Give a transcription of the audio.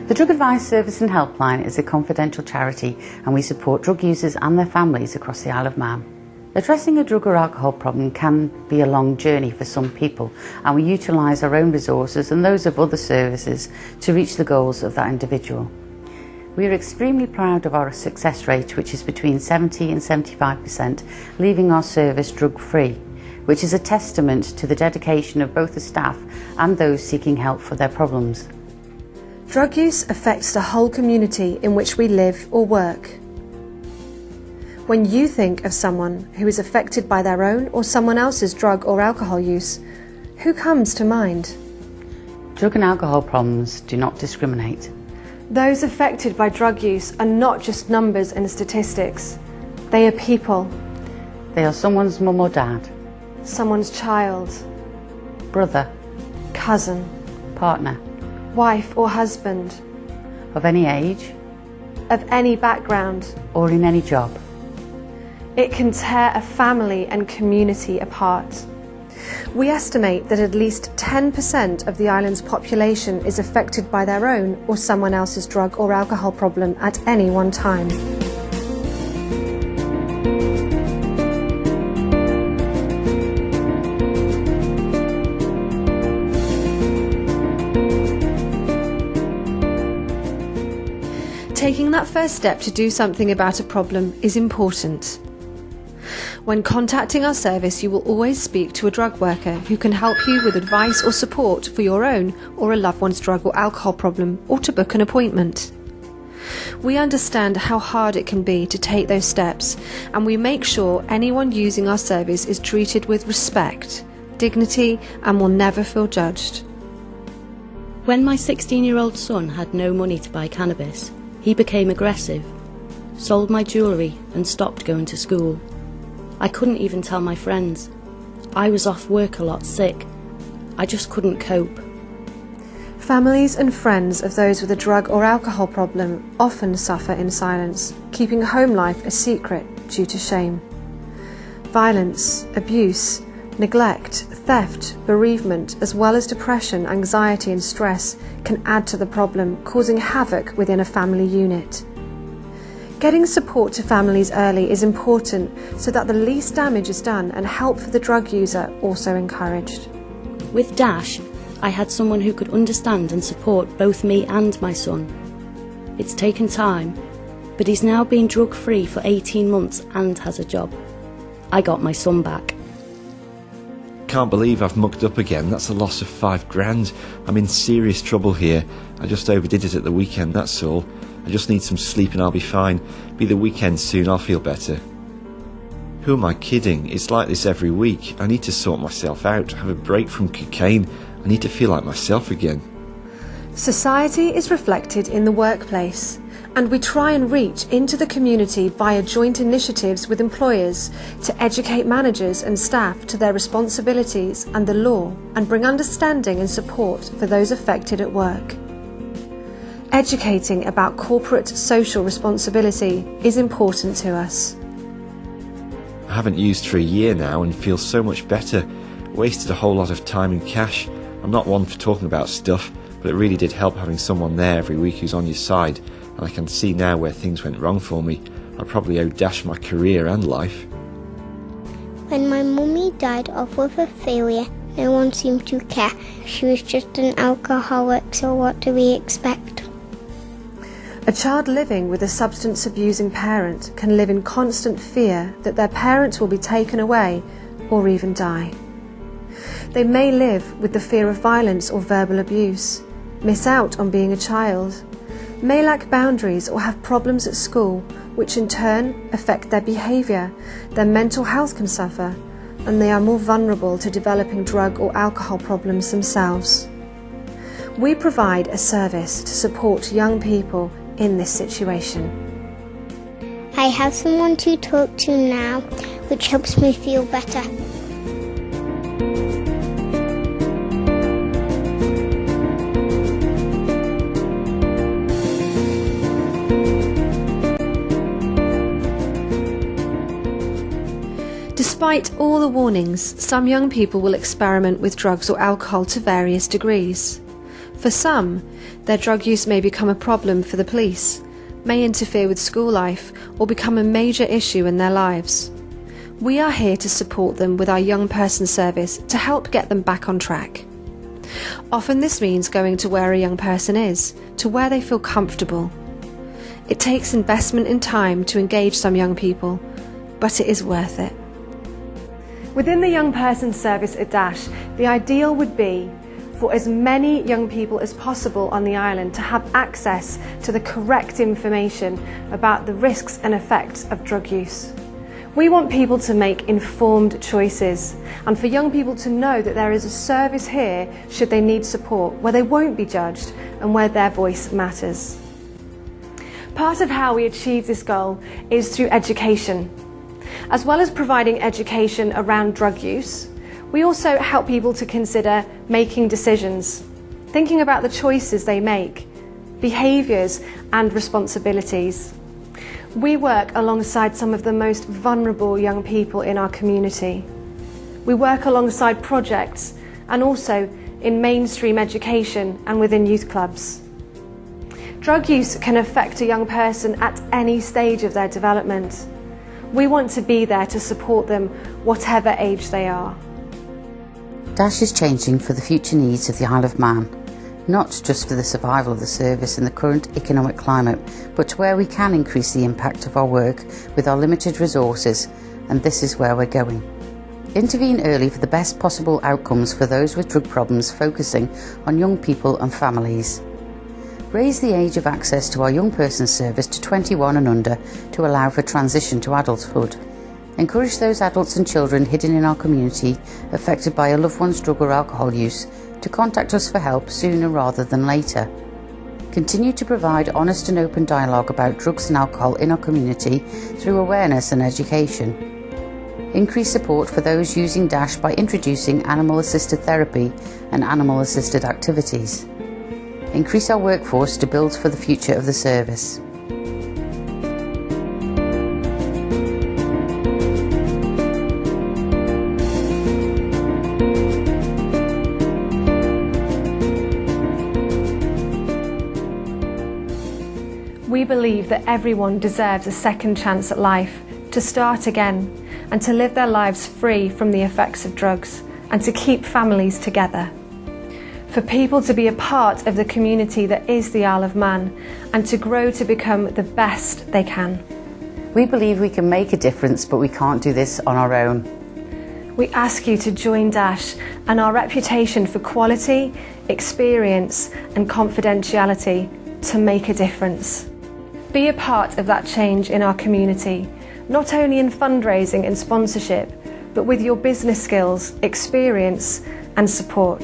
The Drug Advice Service and Helpline is a confidential charity, and we support drug users and their families across the Isle of Man. Addressing a drug or alcohol problem can be a long journey for some people, and we utilise our own resources and those of other services to reach the goals of that individual. We are extremely proud of our success rate, which is between 70 and 75%, leaving our service drug-free, which is a testament to the dedication of both the staff and those seeking help for their problems. Drug use affects the whole community in which we live or work. When you think of someone who is affected by their own or someone else's drug or alcohol use, who comes to mind? Drug and alcohol problems do not discriminate. Those affected by drug use are not just numbers and statistics. They are people. They are someone's mum or dad, Someone's child, brother, cousin, partner, wife or husband, of any age, of any background, or in any job. It can tear a family and community apart. We estimate that at least 10% of the island's population is affected by their own or someone else's drug or alcohol problem at any one time. Taking that first step to do something about a problem is important. When contacting our service, you will always speak to a drug worker who can help you with advice or support for your own or a loved one's drug or alcohol problem, or to book an appointment. We understand how hard it can be to take those steps, and we make sure anyone using our service is treated with respect, dignity, and will never feel judged. When my 16-year-old son had no money to buy cannabis, he became aggressive, sold my jewellery and stopped going to school. I couldn't even tell my friends. I was off work a lot sick. I just couldn't cope. Families and friends of those with a drug or alcohol problem often suffer in silence, keeping home life a secret due to shame. Violence, abuse, neglect, theft, bereavement, as well as depression, anxiety and stress can add to the problem, causing havoc within a family unit. Getting support to families early is important so that the least damage is done and help for the drug user also encouraged. With Dash, I had someone who could understand and support both me and my son. It's taken time, but he's now been drug-free for 18 months and has a job. I got my son back. Can't believe I've mucked up again. That's a loss of £5,000. I'm in serious trouble here. I just overdid it at the weekend, that's all. I just need some sleep and I'll be fine. Be the weekend soon, I'll feel better. Who am I kidding? It's like this every week. I need to sort myself out, have a break from cocaine. I need to feel like myself again. Society is reflected in the workplace, and we try and reach into the community via joint initiatives with employers to educate managers and staff to their responsibilities and the law, and bring understanding and support for those affected at work. Educating about corporate social responsibility is important to us. I haven't used for a year now and feel so much better. Wasted a whole lot of time and cash. I'm not one for talking about stuff, but it really did help having someone there every week who's on your side, and I can see now where things went wrong for me. I probably owe Dash my career and life. When my mummy died of liver failure, no one seemed to care. She was just an alcoholic, so what do we expect? A child living with a substance abusing parent can live in constant fear that their parent will be taken away or even die. They may live with the fear of violence or verbal abuse, miss out on being a child, may lack boundaries or have problems at school, which in turn affect their behaviour. Their mental health can suffer, and they are more vulnerable to developing drug or alcohol problems themselves. We provide a service to support young people in this situation. I have someone to talk to now, which helps me feel better. Despite all the warnings, some young people will experiment with drugs or alcohol to various degrees. For some, Their drug use may become a problem for the police, may interfere with school life, or become a major issue in their lives. We are here to support them with our young person service to help get them back on track. Often this means going to where a young person is, to where they feel comfortable. It takes investment in time to engage some young people, but it is worth it. Within the young person service at Dash, the ideal would be for as many young people as possible on the island to have access to the correct information about the risks and effects of drug use. We want people to make informed choices and for young people to know that there is a service here should they need support, where they won't be judged and where their voice matters. Part of how we achieve this goal is through education. As well as providing education around drug use, we also help people to consider making decisions, thinking about the choices they make, behaviours and responsibilities. We work alongside some of the most vulnerable young people in our community. We work alongside projects and also in mainstream education and within youth clubs. Drug use can affect a young person at any stage of their development. We want to be there to support them, whatever age they are. Dash is changing for the future needs of the Isle of Man, not just for the survival of the service in the current economic climate, but to where we can increase the impact of our work with our limited resources, and this is where we're going. Intervene early for the best possible outcomes for those with drug problems, focusing on young people and families. Raise the age of access to our young person service to 21 and under to allow for transition to adulthood. Encourage those adults and children hidden in our community affected by a loved one's drug or alcohol use to contact us for help sooner rather than later. Continue to provide honest and open dialogue about drugs and alcohol in our community through awareness and education. Increase support for those using Dash by introducing animal-assisted therapy and animal-assisted activities. Increase our workforce to build for the future of the service. We believe that everyone deserves a second chance at life, to start again, and to live their lives free from the effects of drugs, and to keep families together. For people to be a part of the community that is the Isle of Man, and to grow to become the best they can. We believe we can make a difference, but we can't do this on our own. We ask you to join Dash and our reputation for quality, experience and confidentiality to make a difference. Be a part of that change in our community, not only in fundraising and sponsorship, but with your business skills, experience and support.